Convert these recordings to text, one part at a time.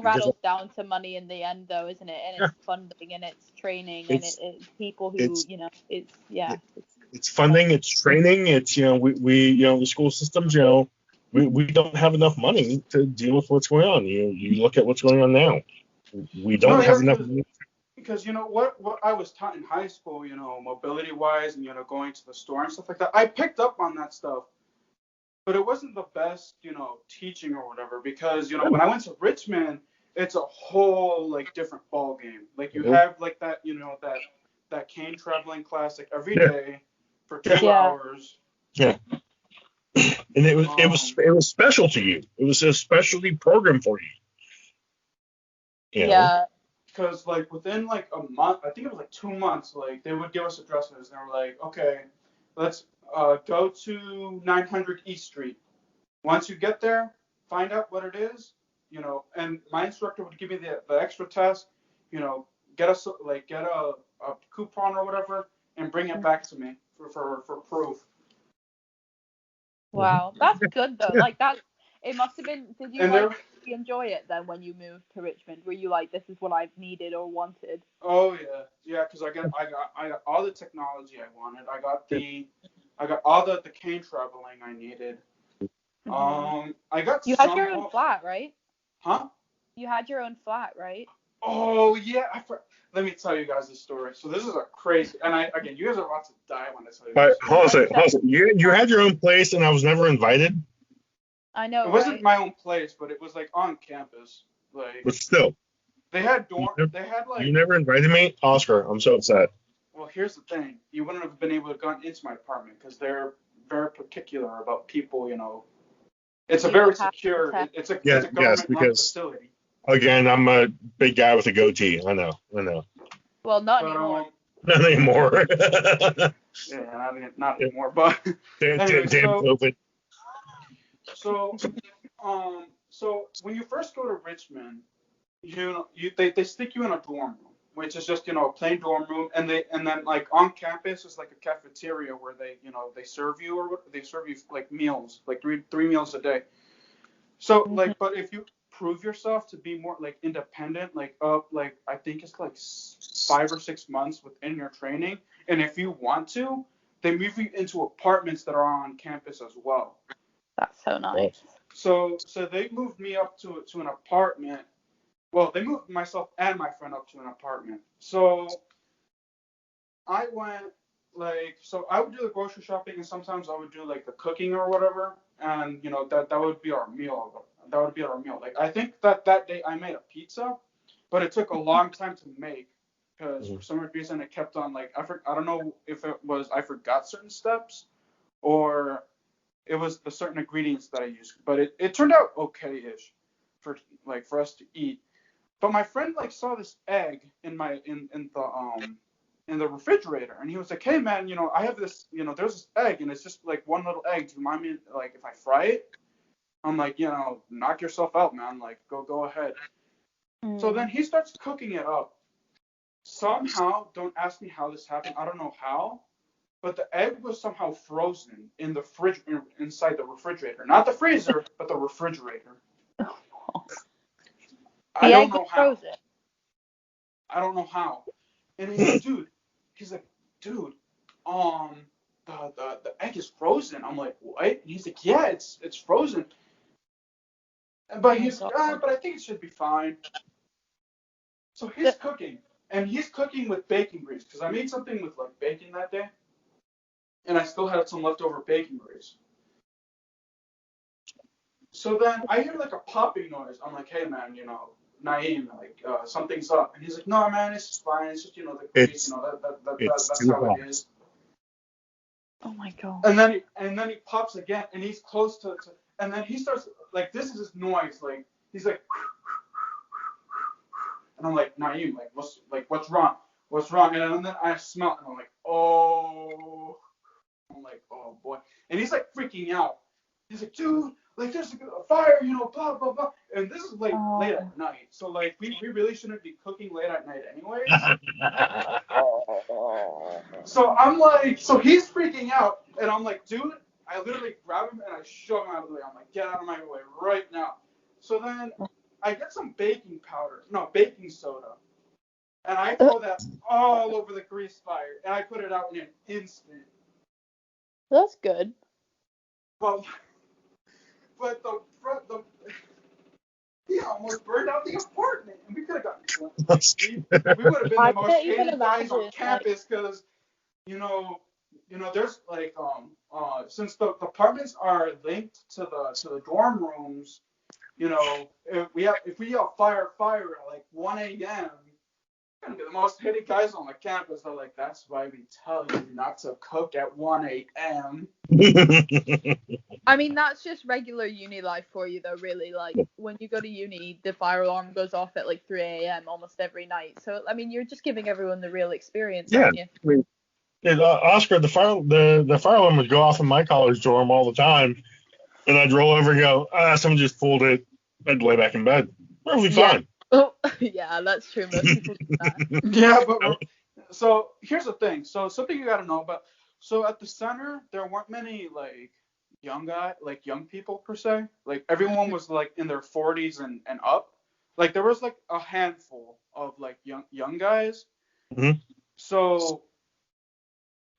rattles down to money in the end, though, isn't it? And it's funding and it's training and it's people who, it's funding, it's training, it's, we the school systems, we don't have enough money to deal with what's going on. You look at what's going on now. We don't have enough money. Because what I was taught in high school, mobility wise and going to the store and stuff like that, I picked up on that stuff. But it wasn't the best, teaching or whatever, because, when I went to Richmond, it's a whole, different ball game. You have, that, that cane traveling class, every day for 2 hours. Yeah. And it was special to you. It was a specialty program for you. Yeah. Because, within, a month, I think it was, 2 months, they would give us addresses, and they were like, okay, let's go to 900 East Street. Once you get there, find out what it is, and my instructor would give me the extra test, get a coupon or whatever, and bring it back to me for proof. Wow, that's good though. That, it must have been. Did you enjoy it then when you moved to Richmond? Were you like, this is what I've needed or wanted? Oh yeah, because I got all the technology I wanted. I got all the cane traveling I needed. I got. You had your own flat, right? Huh? You had your own flat, right? Oh yeah. Let me tell you guys this story. So this is a crazy, and again, you guys are about to die when I tell you. But hold on a second. You had your own place, and I was never invited. I know. It wasn't my own place, but it was on campus. But still. They had You never invited me, Oscar. I'm so upset. Well, here's the thing. You wouldn't have been able to go into my apartment because they're very particular about people. It's a very secure. It's a government-run facility. Again, I'm a big guy with a goatee. I know. Well, not anymore. Not anymore. Yeah, not anymore. But damn COVID. So when you first go to Richmond, they stick you in a dorm room, which is just a plain dorm room, and then on campus is a cafeteria where they serve you meals, three meals a day. So but if you prove yourself to be more independent, I think it's 5 or 6 months within your training, and if you want to, they move you into apartments that are on campus as well. That's so nice. So they moved me up to an apartment. Well, they moved myself and my friend up to an apartment. So I went so I would do the grocery shopping, and sometimes I would do the cooking or whatever, and that would be our meal. That would be our meal. I think that day I made a pizza, but it took a long time to make because for some reason it kept on I don't know if it was I forgot certain steps or it was the certain ingredients that I used, but it turned out okay-ish for us to eat. But my friend saw this egg in the refrigerator, and he was like, "Hey man, I have this, there's this egg, and it's just one little egg. Do you mind me if I fry it?" I'm like, knock yourself out, man. Go ahead. So then he starts cooking it up. Somehow, don't ask me how this happened. I don't know how, but the egg was somehow frozen in the fridge, inside the refrigerator, not the freezer, but the refrigerator. I don't know how. I don't know how. And he's like, dude, the egg is frozen. I'm like, what? And he's like, yeah, it's frozen. But he's like, but I think it should be fine. So he's cooking, and he's cooking with bacon grease because I made something with bacon that day, and I still had some leftover bacon grease. So then I hear a popping noise. I'm like, hey man, Naim, something's up, and he's like, no man, it's just fine. It's just the grease, that's how it is. Oh my god. And then he pops again, and he's close to and then he starts this is his noise, he's like, and I'm like, Naim, what's wrong? What's wrong? And then I smell it, and I'm like, oh boy, and he's freaking out. He's like, dude, there's a fire, blah blah blah. And this is late at night, so we really shouldn't be cooking late at night anyways. So I'm so he's freaking out, and I'm like, dude, I literally grab him and I shove him out of the way. I'm like, get out of my way right now. So then I get some baking soda, and I throw that all over the grease fire, and I put it out in an instant. That's good. But he almost burned out the apartment, and we could have gotten we would have been the most hated guys on campus because there's like since the apartments are linked to the dorm rooms, if we yell fire at like 1 a.m. we're gonna be the most hated guys on the campus. They're like, that's why we tell you not to cook at 1 a.m. I mean, that's just regular uni life for you, though, really. Like, when you go to uni, the fire alarm goes off at, like, 3 a.m. almost every night. So, I mean, you're just giving everyone the real experience, aren't you? Oscar, the fire alarm would go off in my college dorm all the time, and I'd roll over and go, someone just pulled it. I'd lay back in bed. Perfectly fine. Oh, yeah, that's true. Most people do that. Yeah, but so here's the thing. So something you got to know about. So at the center, there weren't many like young people per se. Like everyone was like in their 40s and up. Like there was like a handful of like young guys. Mm-hmm. So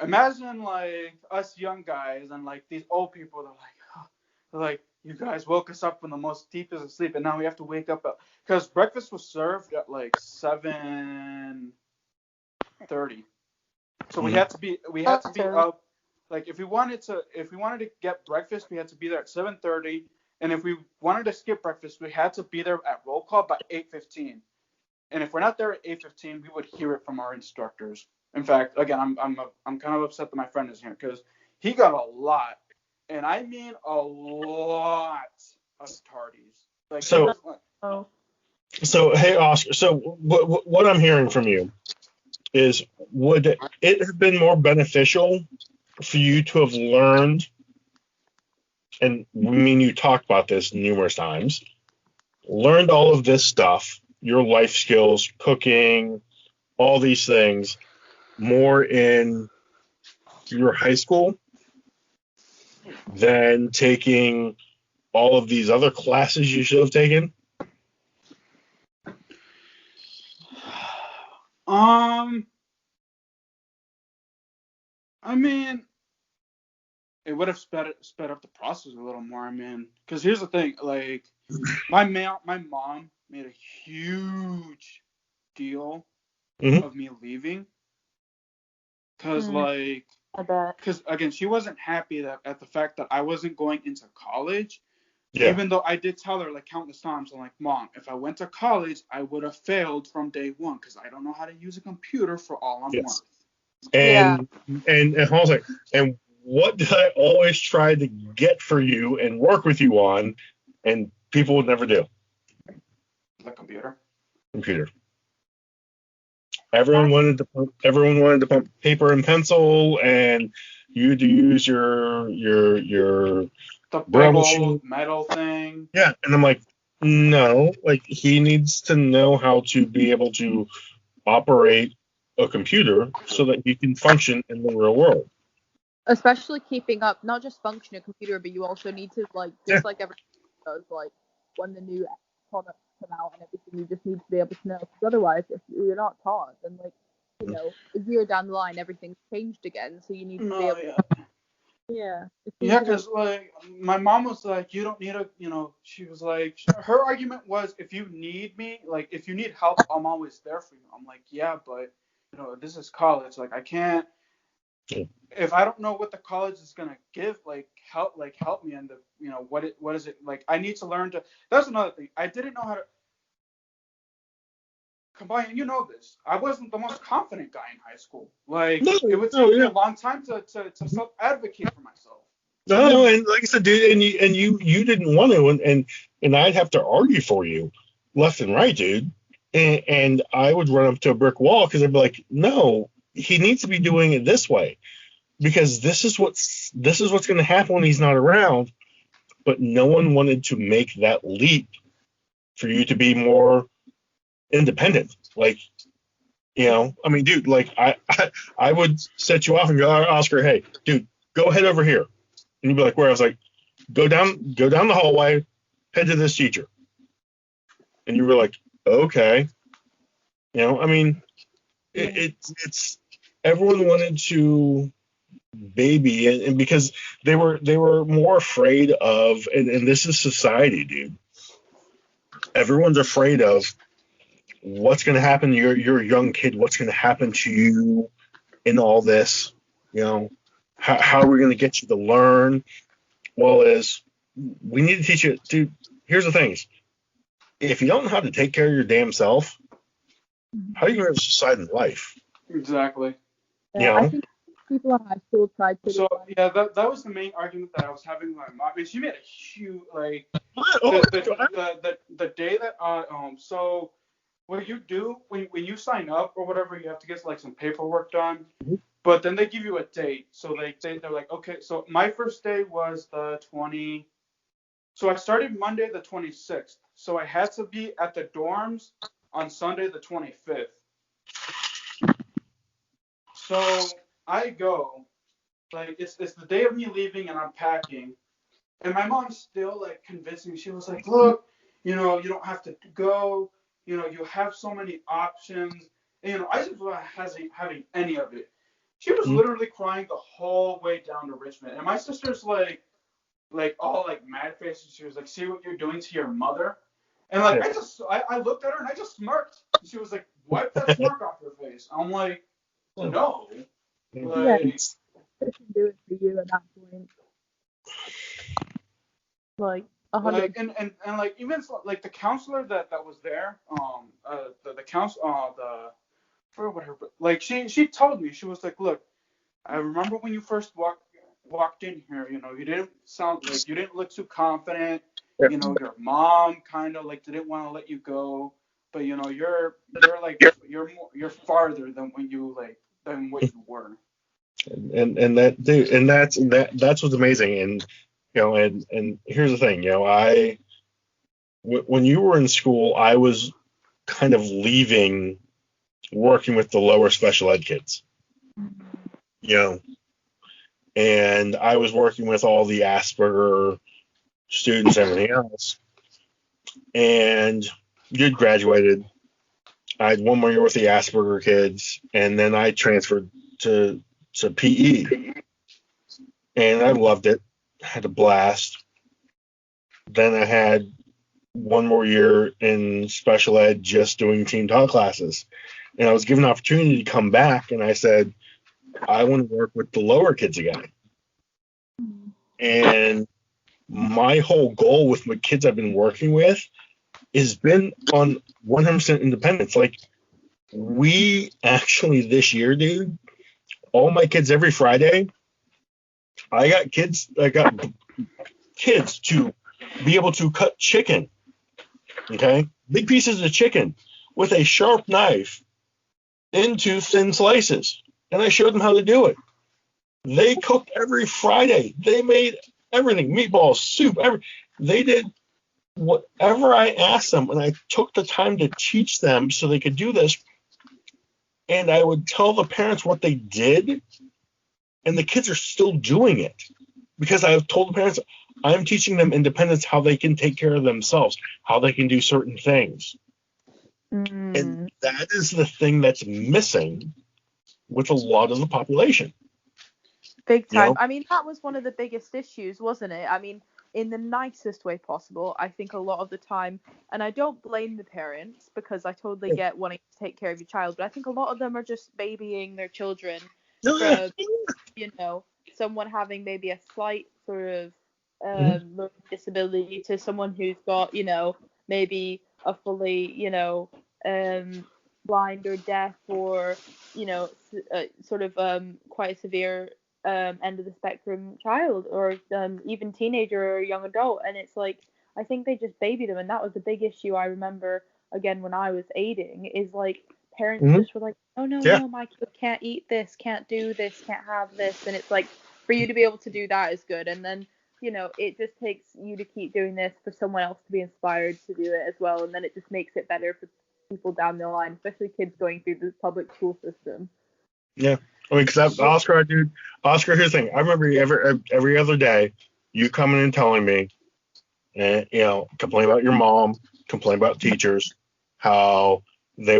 imagine like us young guys and like these old people. They're like you guys woke us up from the most deepest of sleep, and now we have to wake up because breakfast was served at like 7:30. So we had to be up. Like if we wanted to get breakfast, we had to be there at 7:30, and if we wanted to skip breakfast, we had to be there at roll call by 8:15. And if we're not there at 8:15, we would hear it from our instructors. In fact, again, I'm kind of upset that my friend is here because he got a lot, and I mean a lot of tardies. Like So hey Oscar, so what I'm hearing from you is, would it have been more beneficial for you to have learned, and I mean you talked about this numerous times, learned all of this stuff, your life skills, cooking, all these things, more in your high school than taking all of these other classes you should have taken? I mean, it would have sped up the process a little more. I mean, because here's the thing, like my mom made a huge deal of me leaving, because because again, she wasn't happy at the fact that I wasn't going into college. Yeah. Even though I did tell her like countless times, I'm like, Mom, if I went to college, I would have failed from day one because I don't know how to use a computer for all I'm worth. And what did I always try to get for you and work with you on, and people would never do? The computer. Everyone wanted to pump paper and pencil, and you to use your the big old metal thing. Yeah, and I'm like, no, like he needs to know how to be able to operate a computer so that he can function in the real world. Especially keeping up, not just function a computer, but you also need to like like everything does, like when the new products come out and everything, you just need to be able to know. Because otherwise, if you're not taught, then like a year down the line, everything's changed again. So you need to be able to. Yeah, because like my mom was like, you don't need she was like, her argument was, if you need me, like if you need help, I'm always there for you. I'm like, yeah, but this is college, like I can't, if I don't know what the college is gonna give, help me, and what is it, like I need to learn to. That's another thing, I didn't know how to combine, this. I wasn't the most confident guy in high school. Like it would take me a long time to self-advocate for myself. No, and like I said, dude, and you didn't want to, and I'd have to argue for you left and right, dude. And I would run up to a brick wall because I'd be like, no, he needs to be doing it this way, because this is what's going to happen when he's not around. But no one wanted to make that leap for you to be more independent. Like, I mean, dude, like I would set you off and go, Oscar, hey, dude, go head over here. And you'd be like, where? I was like, go down the hallway, head to this teacher. And you were like, okay. I mean, it's everyone wanted to baby, and because they were more afraid of, and this is society, dude. Everyone's afraid of what's going to happen. You're a young kid. What's going to happen to you in all this? How are we going to get you to learn? Well, we need to teach you, dude. Here's the things. If you don't know how to take care of your damn self, how are you going to decide in life? Exactly. I think people in high school tried to. So yeah, that was the main argument that I was having with my mom. And she made a huge the day that so what you do when you sign up or whatever, you have to get like some paperwork done. But then they give you a date. So they're like, okay, so my first day was the 20. So I started Monday the 26th. So I had to be at the dorms on Sunday the 25th. So I go, like it's the day of me leaving and I'm packing. And my mom's still like convincing me. She was like, look, you don't have to go. You have so many options. And, I just wasn't having any of it. She was literally crying the whole way down to Richmond. And my sister's like all like mad face. She was like, see what you're doing to your mother? And like, I looked at her and I just smirked. And she was like, wipe that smirk off your face. I'm like, no. Like, I can do it for you at that point. Like 100. Like and like even like the counselor that was there, the counselor, I forgot what her, like she told me, she was like, look, I remember when you first walked in here, you didn't look too confident. Your mom kind of like didn't want to let you go, but you're farther than what you were. And that, dude, and that's what's amazing. And and here's the thing, when you were in school, I was kind of leaving working with the lower special ed kids, and I was working with all the Asperger students, everything else. And you'd graduated. I had one more year with the Asperger kids, and then I transferred to PE, and I loved it. Had a blast. Then I had one more year in special ed, just doing team talk classes, and I was given an opportunity to come back, and I said, I want to work with the lower kids again. And my whole goal with my kids I've been working with has been on 100% independence. Like, we actually this year, dude, all my kids every Friday, I got kids to be able to cut chicken, okay, big pieces of chicken with a sharp knife into thin slices, and I showed them how to do it. They cooked every Friday. They made everything, meatballs, soup, they did whatever I asked them, and I took the time to teach them so they could do this. And I would tell the parents what they did, and the kids are still doing it because I've told the parents I'm teaching them independence, how they can take care of themselves, how they can do certain things. And that is the thing that's missing with a lot of the population. Big time. I mean, that was one of the biggest issues, wasn't it? I mean, in the nicest way possible, I think a lot of the time, and I don't blame the parents because I totally get wanting to take care of your child, but I think a lot of them are just babying their children from, someone having maybe a slight sort of learning disability to someone who's got, maybe a fully, blind or deaf or, sort of quite a severe end of the spectrum child or even teenager or young adult, and it's like I think they just baby them, and that was the big issue I remember again when I was aiding, is like parents just were like, oh no, my kid can't eat this, can't do this, can't have this, and it's like for you to be able to do that is good, and then it just takes you to keep doing this for someone else to be inspired to do it as well, and then it just makes it better for people down the line, especially kids going through the public school system. Yeah. I mean, because Oscar, dude, here's the thing. I remember every other day you coming and telling me, and complain about your mom, complain about teachers, how they